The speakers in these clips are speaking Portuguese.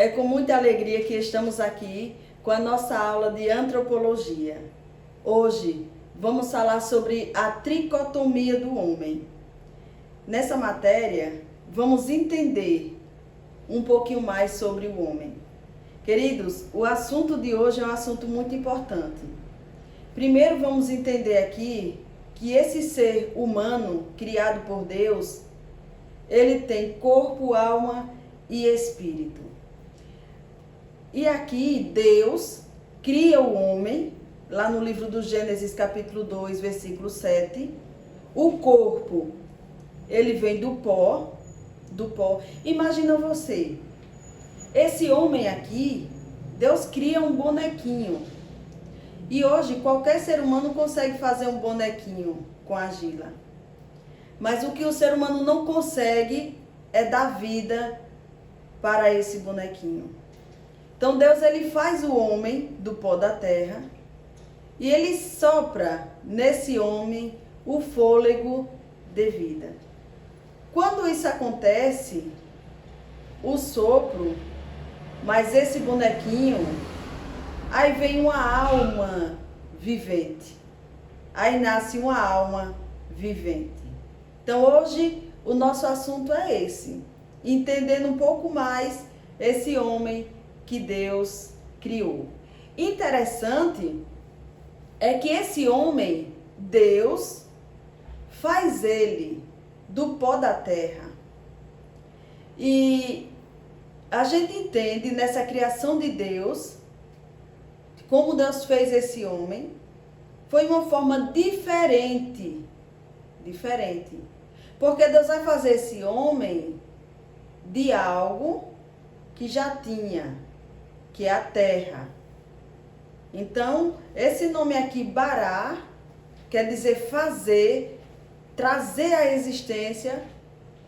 É com muita alegria que estamos aqui com a nossa aula de antropologia. Hoje vamos falar sobre a tricotomia do homem. Nessa matéria, vamos entender um pouquinho mais sobre o homem. Queridos, o assunto de hoje é um assunto muito importante. Primeiro vamos entender aqui que esse ser humano criado por Deus, ele tem corpo, alma e espírito. E aqui Deus cria o homem, lá no livro do Gênesis capítulo 2, versículo 7. O corpo, ele vem do pó. Imagina você, esse homem aqui, Deus cria um bonequinho. E hoje qualquer ser humano consegue fazer um bonequinho com argila. Mas o que o ser humano não consegue é dar vida para esse bonequinho. Então Deus, ele faz o homem do pó da terra e ele sopra nesse homem o fôlego de vida. Quando isso acontece, o sopro, mas esse bonequinho, aí vem uma alma vivente. Aí nasce uma alma vivente. Então hoje o nosso assunto é esse, entendendo um pouco mais esse homem que Deus criou. Interessante é que esse homem, Deus, faz ele do pó da terra. E a gente entende nessa criação de Deus, como Deus fez esse homem, foi uma forma diferente. Porque Deus vai fazer esse homem de algo que já tinha, que é a terra. Então, esse nome aqui, Bará, quer dizer fazer, trazer à existência,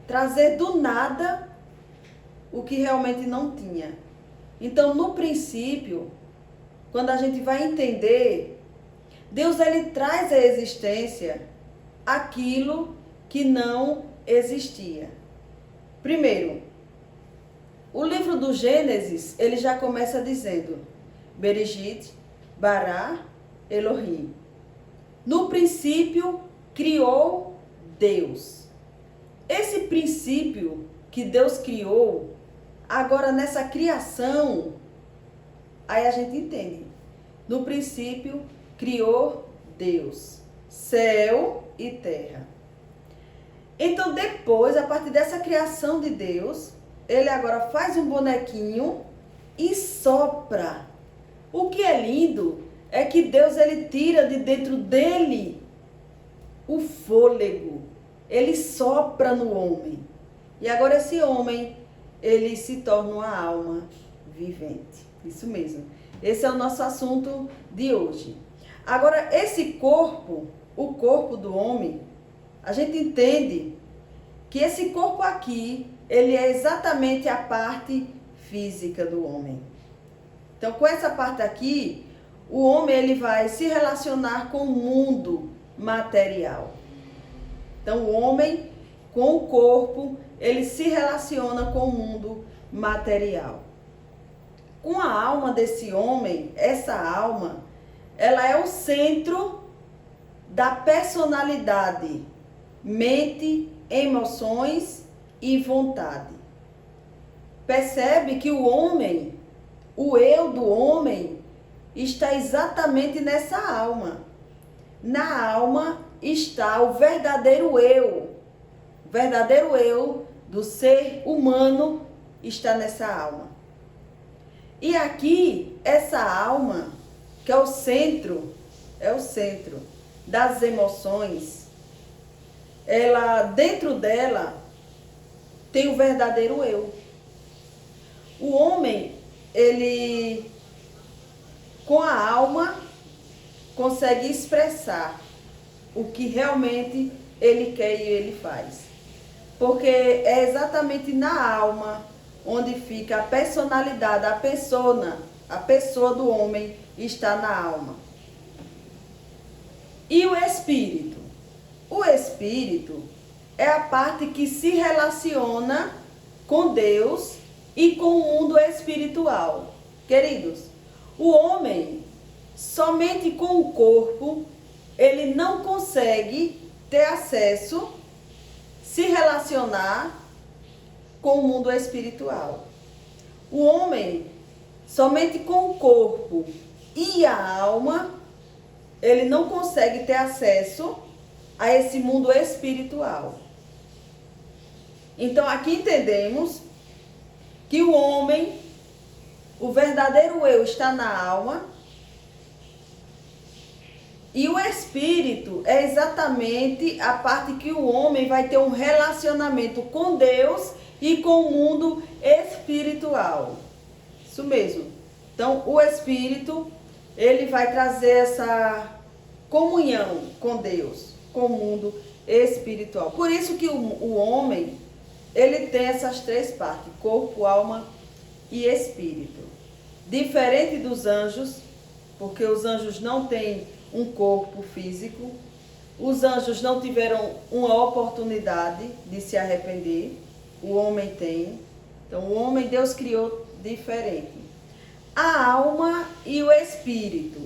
trazer do nada o que realmente não tinha. Então, no princípio, quando a gente vai entender, Deus, ele traz à existência aquilo que não existia. Primeiro, o livro do Gênesis, ele já começa dizendo: Bereshit, Bará, Elohim. No princípio, criou Deus. Esse princípio que Deus criou, agora nessa criação, aí a gente entende. No princípio, criou Deus, céu e terra. Então depois, a partir dessa criação de Deus, ele agora faz um bonequinho e sopra. O que é lindo é que Deus, ele tira de dentro dele o fôlego. Ele sopra no homem. E agora esse homem, ele se torna uma alma vivente. Isso mesmo. Esse é o nosso assunto de hoje. Agora, esse corpo, o corpo do homem, a gente entende que esse corpo aqui, ele é exatamente a parte física do homem. Então, com essa parte aqui, o homem, ele vai se relacionar com o mundo material. Então, o homem, com o corpo, ele se relaciona com o mundo material. Com a alma desse homem, essa alma, ela é o centro da personalidade, mente, emoções e vontade. Percebe que o homem, o eu do homem, está exatamente nessa alma. Na alma está o verdadeiro eu. O verdadeiro eu do ser humano está nessa alma. E aqui, essa alma, que é o centro das emoções, ela, dentro dela, tem o verdadeiro eu. O homem, ele, com a alma, consegue expressar o que realmente ele quer e ele faz. Porque é exatamente na alma onde fica a personalidade, a pessoa do homem está na alma. E o espírito? O espírito é a parte que se relaciona com Deus e com o mundo espiritual. Queridos, o homem, somente com o corpo, ele não consegue ter acesso, se relacionar com o mundo espiritual. O homem, somente com o corpo e a alma, ele não consegue ter acesso a esse mundo espiritual. Então aqui entendemos que o homem, o verdadeiro eu está na alma, e o espírito é exatamente a parte que o homem vai ter um relacionamento com Deus e com o mundo espiritual. Isso mesmo. Então o espírito, ele vai trazer essa comunhão com Deus, com o mundo espiritual. Por isso que o homem, ele tem essas três partes: corpo, alma e espírito. Diferente dos anjos, porque os anjos não têm um corpo físico, os anjos não tiveram uma oportunidade de se arrepender, o homem tem. Então o homem Deus criou diferente. A alma e o espírito.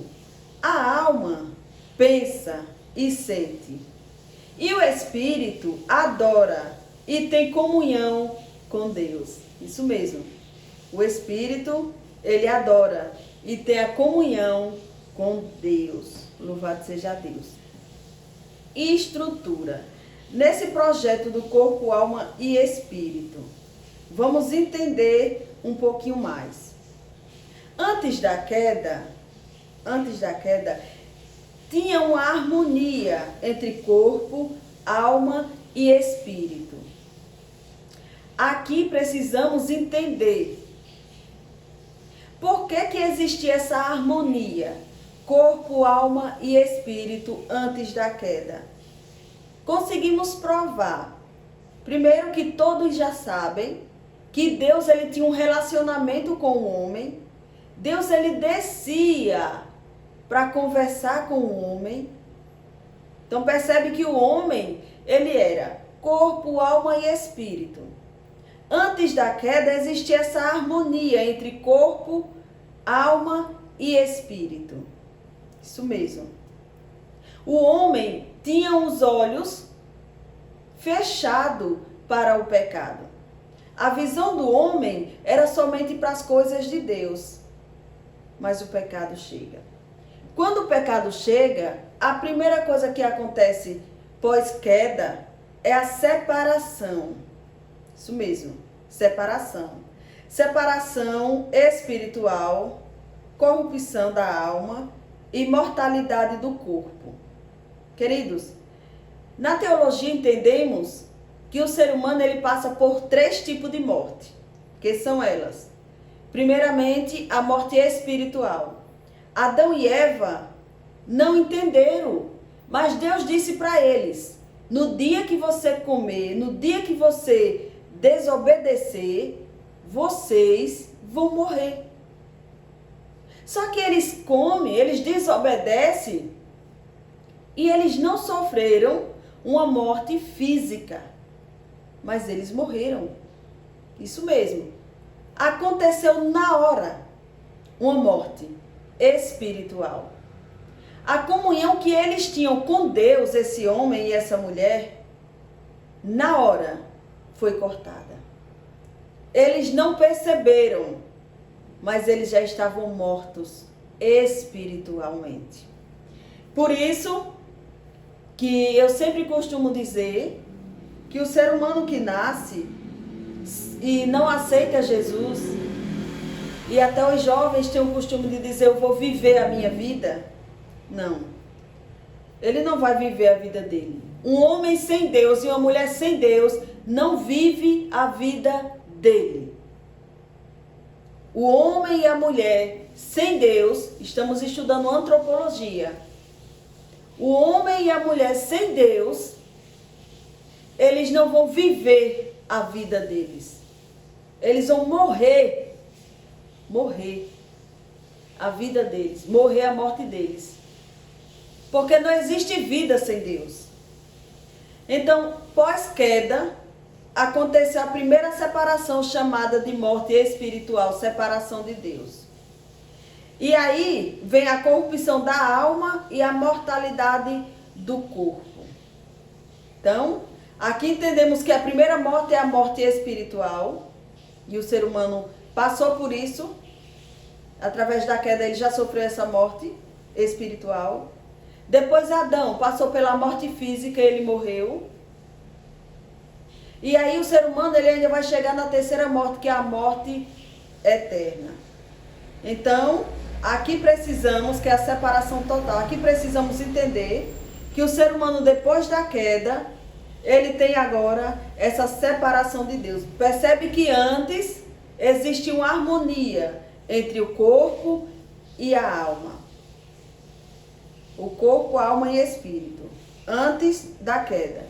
A alma pensa e sente, e o espírito adora e tem comunhão com Deus. Isso mesmo. O espírito, ele adora e tem a comunhão com Deus. Louvado seja Deus. E estrutura. Nesse projeto do corpo, alma e espírito, vamos entender um pouquinho mais. Antes da queda, tinha uma harmonia entre corpo, alma e espírito. Aqui precisamos entender por que existia essa harmonia, corpo, alma e espírito antes da queda. Conseguimos provar, primeiro, que todos já sabem que Deus, ele tinha um relacionamento com o homem. Deus, ele descia para conversar com o homem. Então percebe que o homem, ele era corpo, alma e espírito. Antes da queda existia essa harmonia entre corpo, alma e espírito. Isso mesmo. O homem tinha os olhos fechados para o pecado. A visão do homem era somente para as coisas de Deus. Mas o pecado chega. Quando o pecado chega, a primeira coisa que acontece pós-queda é a separação. Isso mesmo, separação. Separação espiritual, corrupção da alma e mortalidade do corpo. Queridos, na teologia entendemos que o ser humano, ele passa por 3 tipos de morte, que são elas. Primeiramente, a morte espiritual. Adão e Eva não entenderam, mas Deus disse para eles: no dia que você comer, no dia que você desobedecer, vocês vão morrer. Só que eles comem, eles desobedecem e eles não sofreram uma morte física, mas eles morreram. Isso mesmo. Aconteceu na hora uma morte espiritual. A comunhão que eles tinham com Deus, esse homem e essa mulher, na hora foi cortada. Eles não perceberam, mas eles já estavam mortos espiritualmente. Por isso que eu sempre costumo dizer que o ser humano que nasce e não aceita Jesus, e até os jovens têm o costume de dizer: eu vou viver a minha vida. Não. Ele não vai viver a vida dele. Um homem sem Deus e uma mulher sem Deus não vive a vida dele. O homem e a mulher sem Deus, estamos estudando antropologia. O homem e a mulher sem Deus, eles não vão viver a vida deles. Eles vão morrer a vida deles, morrer a morte deles. Porque não existe vida sem Deus. Então, pós-queda, aconteceu a primeira separação chamada de morte espiritual, separação de Deus. E aí vem a corrupção da alma e a mortalidade do corpo. Então, aqui entendemos que a primeira morte é a morte espiritual, e o ser humano passou por isso. Através da queda ele já sofreu essa morte espiritual. Depois Adão passou pela morte física, ele morreu. E aí o ser humano ele ainda vai chegar na terceira morte, que é a morte eterna. Então, aqui precisamos, que é a separação total, aqui precisamos entender que o ser humano depois da queda, ele tem agora essa separação de Deus. Percebe que antes existia uma harmonia entre o corpo e a alma. O corpo, alma e espírito. Antes da queda.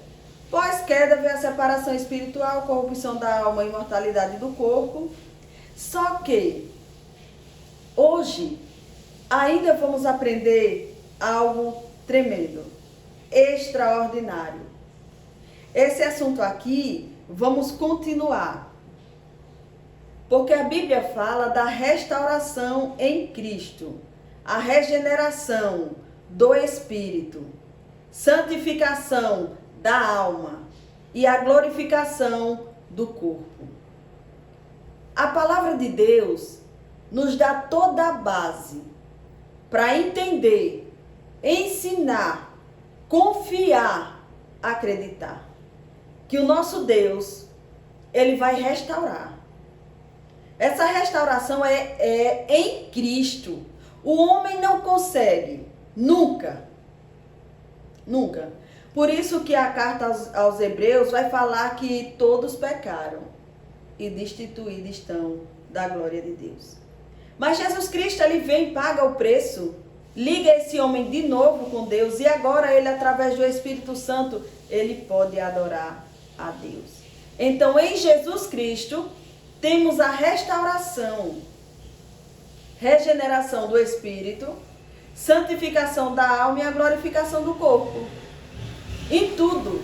Pós-queda vem a separação espiritual, corrupção da alma e imortalidade do corpo. Só que hoje ainda vamos aprender algo tremendo, extraordinário. Esse assunto aqui vamos continuar. Porque a Bíblia fala da restauração em Cristo, a regeneração do espírito, santificação da alma e a glorificação do corpo. A palavra de Deus nos dá toda a base para entender, ensinar, confiar, acreditar que o nosso Deus, ele vai restaurar. Essa restauração é em Cristo. O homem não consegue, nunca. Por isso que a carta aos Hebreus vai falar que todos pecaram e destituídos estão da glória de Deus. Mas Jesus Cristo, ele vem, paga o preço, liga esse homem de novo com Deus e agora ele, através do Espírito Santo, ele pode adorar a Deus. Então, em Jesus Cristo, temos a restauração, regeneração do espírito, santificação da alma e a glorificação do corpo. Em tudo,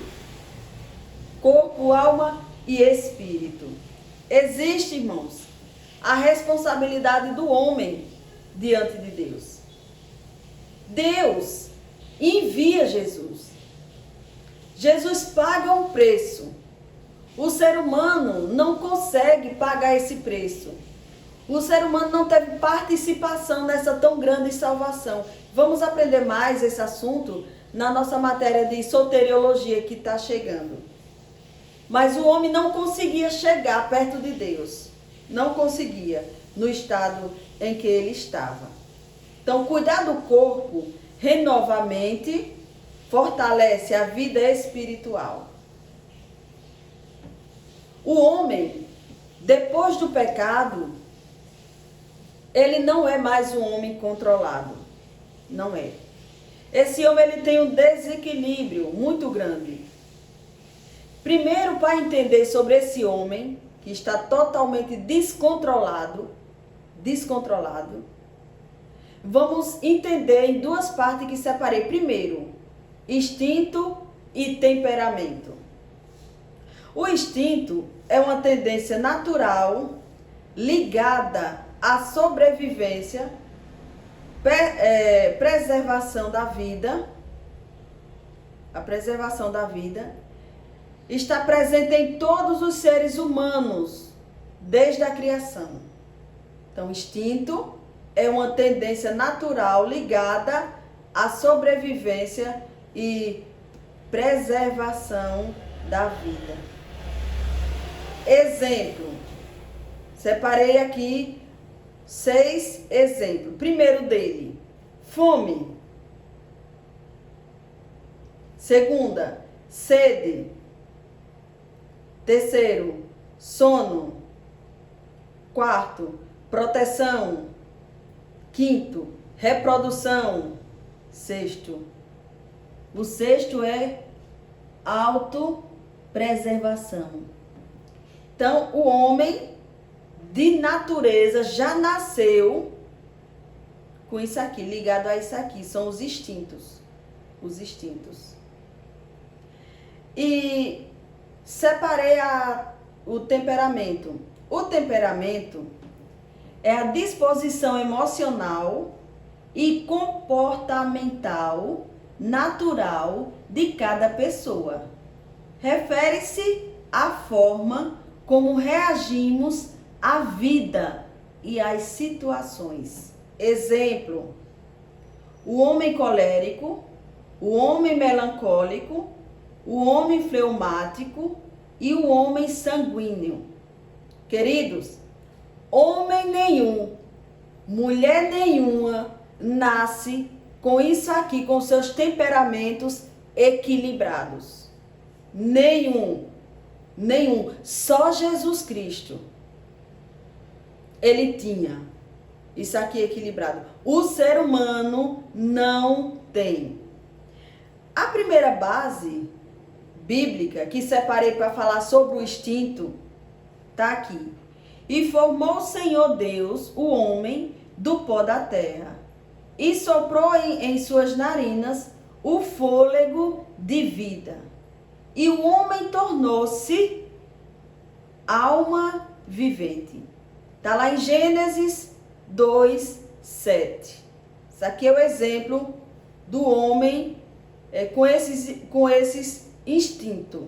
corpo, alma e espírito. Existe, irmãos, a responsabilidade do homem diante de Deus. Deus envia Jesus. Jesus paga um preço. O ser humano não consegue pagar esse preço. O ser humano não teve participação nessa tão grande salvação. Vamos aprender mais esse assunto na nossa matéria de soteriologia que está chegando. Mas o homem não conseguia chegar perto de Deus. Não conseguia no estado em que ele estava. Então, cuidar do corpo renova a mente, fortalece a vida espiritual. O homem, depois do pecado, ele não é mais um homem controlado. Não é. Esse homem ele tem um desequilíbrio muito grande. Primeiro, para entender sobre esse homem, que está totalmente descontrolado, vamos entender em duas partes que separei. Primeiro, instinto e temperamento. O instinto é uma tendência natural ligada à sobrevivência, preservação da vida. A preservação da vida está presente em todos os seres humanos, desde a criação. Então, instinto é uma tendência natural ligada à sobrevivência e preservação da vida. Exemplo, separei aqui 6 exemplos. Primeiro dele, fome. Segunda, sede. Terceiro, sono. Quarto, proteção. Quinto, reprodução. Sexto, o sexto é autopreservação. Então, o homem de natureza já nasceu com isso aqui, ligado a isso aqui, são os instintos. Os instintos. E separei o temperamento. O temperamento é a disposição emocional e comportamental natural de cada pessoa. Refere-se à forma como reagimos à vida e às situações. Exemplo: o homem colérico, o homem melancólico, o homem fleumático e o homem sanguíneo. Queridos, homem nenhum, mulher nenhuma nasce com isso aqui, com seus temperamentos equilibrados. Nenhum. Só Jesus Cristo, ele tinha isso aqui equilibrado. O ser humano não tem. A primeira base bíblica que separei para falar sobre o instinto está aqui. E formou o Senhor Deus o homem do pó da terra e soprou em suas narinas o fôlego de vida. E o homem tornou-se alma vivente. Está lá em Gênesis 2:7. Isso aqui é o exemplo do homem com esses instintos.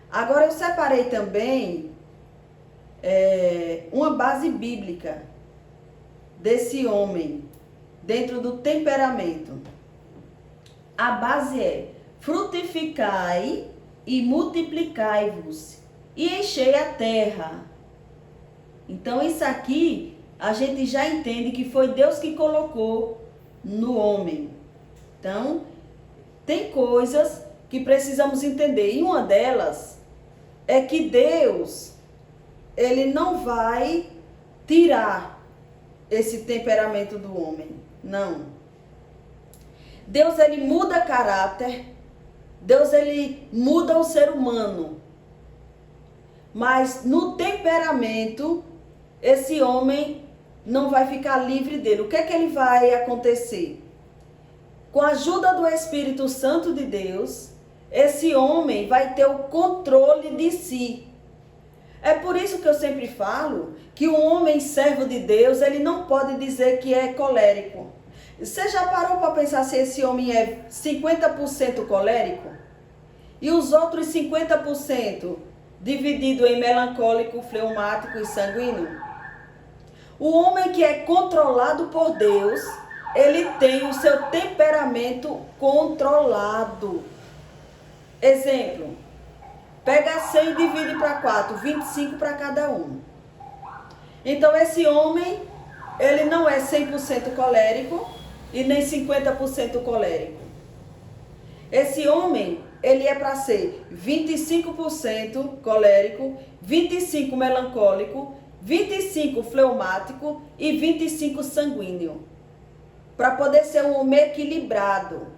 Agora eu separei também uma base bíblica desse homem dentro do temperamento. A base é: frutificai e multiplicai-vos e enchei a terra. Então isso aqui a gente já entende que foi Deus que colocou no homem. Então tem coisas que precisamos entender, e uma delas é que Deus, ele não vai tirar esse temperamento do homem, não. Deus, ele muda caráter, Deus, ele muda o ser humano, mas no temperamento, esse homem não vai ficar livre dele. O que é que ele vai acontecer? Com a ajuda do Espírito Santo de Deus, esse homem vai ter o controle de si. É por isso que eu sempre falo que um homem servo de Deus, ele não pode dizer que é colérico. Você já parou para pensar se esse homem é 50% colérico? E os outros 50% dividido em melancólico, fleumático e sanguíneo? O homem que é controlado por Deus, ele tem o seu temperamento controlado. Exemplo: pega 100 e divide para 4, 25 para cada um. Então esse homem, ele não é 100% colérico e nem 50% colérico. Esse homem, ele é para ser 25% colérico, 25% melancólico, 25% fleumático e 25% sanguíneo. Para poder ser um homem equilibrado.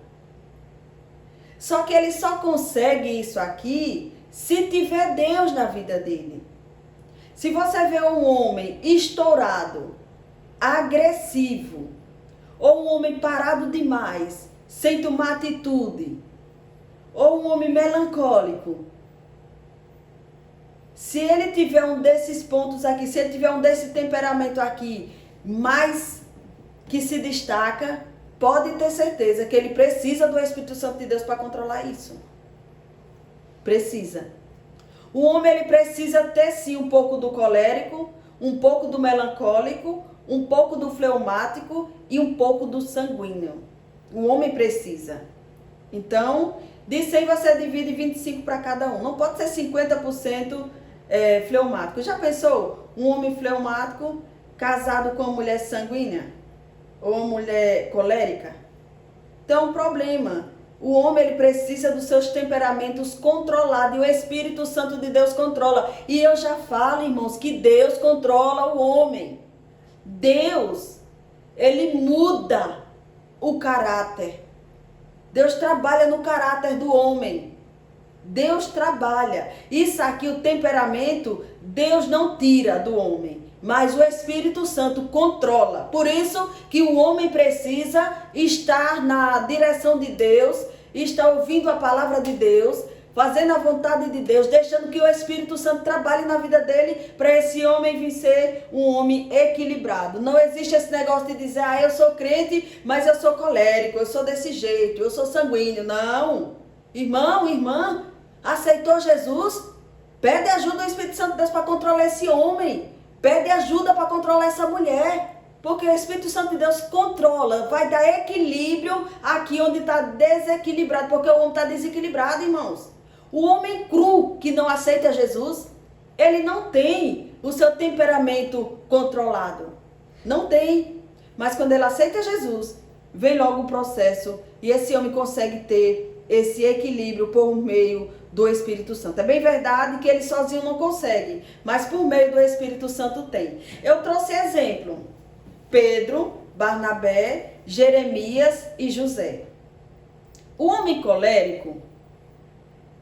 Só que ele só consegue isso aqui se tiver Deus na vida dele. Se você vê um homem estourado, agressivo, ou um homem parado demais, sem tomar atitude, ou um homem melancólico, se ele tiver um desses pontos aqui, se ele tiver um desse temperamento aqui, mais que se destaca, pode ter certeza que ele precisa do Espírito Santo de Deus para controlar isso. Precisa. O homem, ele precisa ter sim um pouco do colérico, um pouco do melancólico, um pouco do fleumático e um pouco do sanguíneo. O homem precisa. Então, de 100 você divide 25 para cada um. Não pode ser 50% fleumático. Já pensou um homem fleumático casado com uma mulher sanguínea? Ou uma mulher colérica? Então, problema. O homem, ele precisa dos seus temperamentos controlados. E o Espírito Santo de Deus controla. E eu já falo, irmãos, que Deus controla o homem. Deus, ele muda o caráter. Deus trabalha no caráter do homem. Deus trabalha. Isso aqui, o temperamento, Deus não tira do homem. Mas o Espírito Santo controla. Por isso que o homem precisa estar na direção de Deus, estar ouvindo a palavra de Deus, fazendo a vontade de Deus, deixando que o Espírito Santo trabalhe na vida dele, para esse homem vir ser um homem equilibrado. Não existe esse negócio de dizer, eu sou crente, mas eu sou colérico, eu sou desse jeito, eu sou sanguíneo. Não. Irmão, irmã, aceitou Jesus? Pede ajuda ao Espírito Santo de Deus para controlar esse homem. Pede ajuda para controlar essa mulher. Porque o Espírito Santo de Deus controla, vai dar equilíbrio aqui onde está desequilibrado. Porque o homem está desequilibrado, irmãos. O homem cru que não aceita Jesus, ele não tem o seu temperamento controlado. Não tem. Mas quando ele aceita Jesus, vem logo o processo e esse homem consegue ter esse equilíbrio por meio do Espírito Santo. É bem verdade que ele sozinho não consegue, mas por meio do Espírito Santo tem. Eu trouxe exemplo: Pedro, Barnabé, Jeremias e José. O homem colérico,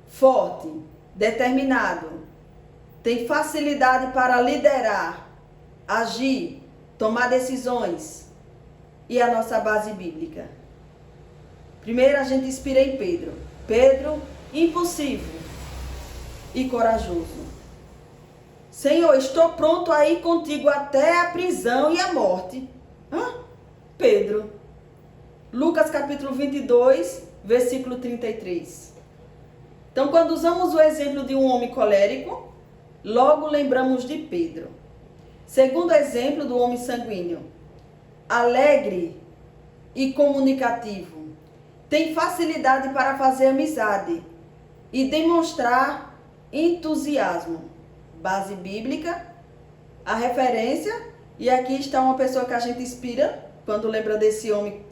forte, determinado, tem facilidade para liderar, agir, tomar decisões. E a nossa base bíblica? Primeiro a gente inspira em Pedro. Pedro, impulsivo e corajoso. Senhor, estou pronto a ir contigo até a prisão e a morte. Pedro. Lucas capítulo 22, versículo 33. Então, quando usamos o exemplo de um homem colérico, logo lembramos de Pedro. Segundo exemplo do homem sanguíneo, alegre e comunicativo, tem facilidade para fazer amizade e demonstrar entusiasmo. Base bíblica, a referência, e aqui está uma pessoa que a gente inspira quando lembra desse homem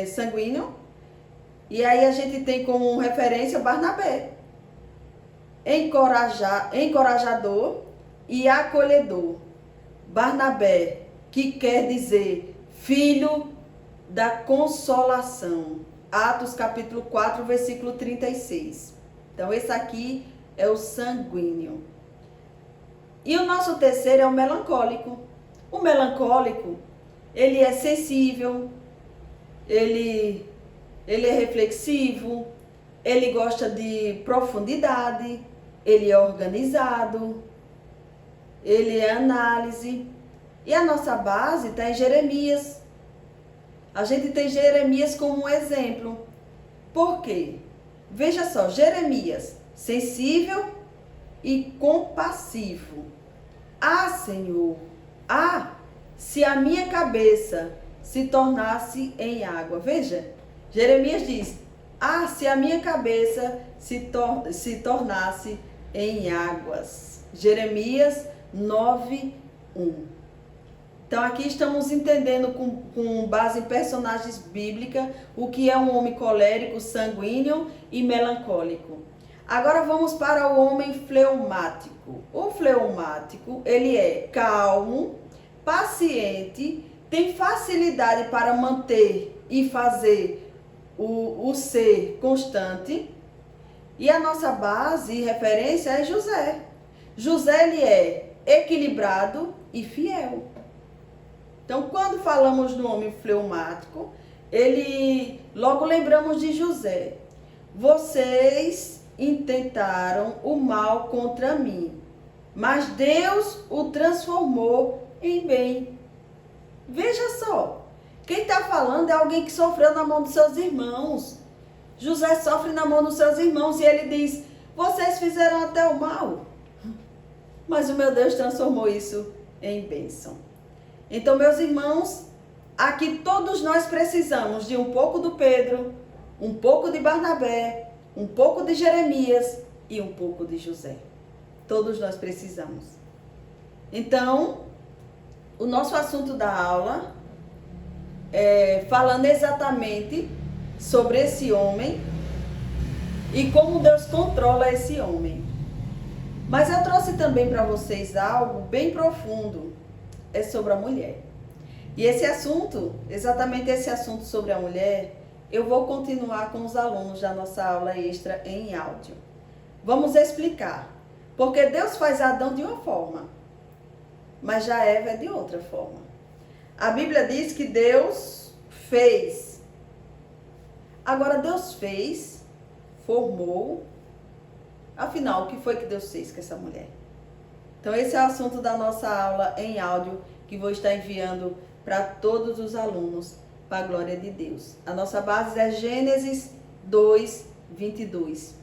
sanguíneo. E aí a gente tem como referência Barnabé, encorajador e acolhedor. Barnabé, que quer dizer filho da consolação. Atos capítulo 4, versículo 36. Então esse aqui é o sanguíneo. E o nosso terceiro é o melancólico. O melancólico, ele é sensível, ele é reflexivo, ele gosta de profundidade, ele é organizado, ele é análise. E a nossa base está em Jeremias. A gente tem Jeremias como um exemplo. Por quê? Veja só, Jeremias, sensível e compassivo. Senhor, se a minha cabeça se tornasse em água. Veja, Jeremias diz, se a minha cabeça se tornasse em águas. Jeremias 9:1. Então aqui estamos entendendo com base em personagens bíblicas o que é um homem colérico, sanguíneo e melancólico. Agora vamos para o homem fleumático. O fleumático, ele é calmo, paciente, tem facilidade para manter e fazer o ser constante. E a nossa base e referência é José. José, ele é equilibrado e fiel. Então, quando falamos no homem fleumático, logo lembramos de José. Vocês intentaram o mal contra mim, mas Deus o transformou em bem. Veja só, quem está falando é alguém que sofreu na mão dos seus irmãos. José sofre na mão dos seus irmãos e ele diz, vocês fizeram até o mal, mas o meu Deus transformou isso em bênção. Então, meus irmãos, aqui todos nós precisamos de um pouco do Pedro, um pouco de Barnabé, um pouco de Jeremias e um pouco de José. Todos nós precisamos. Então, o nosso assunto da aula é falando exatamente sobre esse homem e como Deus controla esse homem. Mas eu trouxe também para vocês algo bem profundo, é sobre a mulher. E esse assunto, exatamente esse assunto sobre a mulher, eu vou continuar com os alunos da nossa aula extra em áudio. Vamos explicar. Porque Deus faz Adão de uma forma, mas já Eva é de outra forma. A Bíblia diz que Deus fez. Agora Deus fez, formou Afinal, o que foi que Deus fez com essa mulher? Então esse é o assunto da nossa aula em áudio, que vou estar enviando para todos os alunos, para a glória de Deus. A nossa base é Gênesis 2, 22.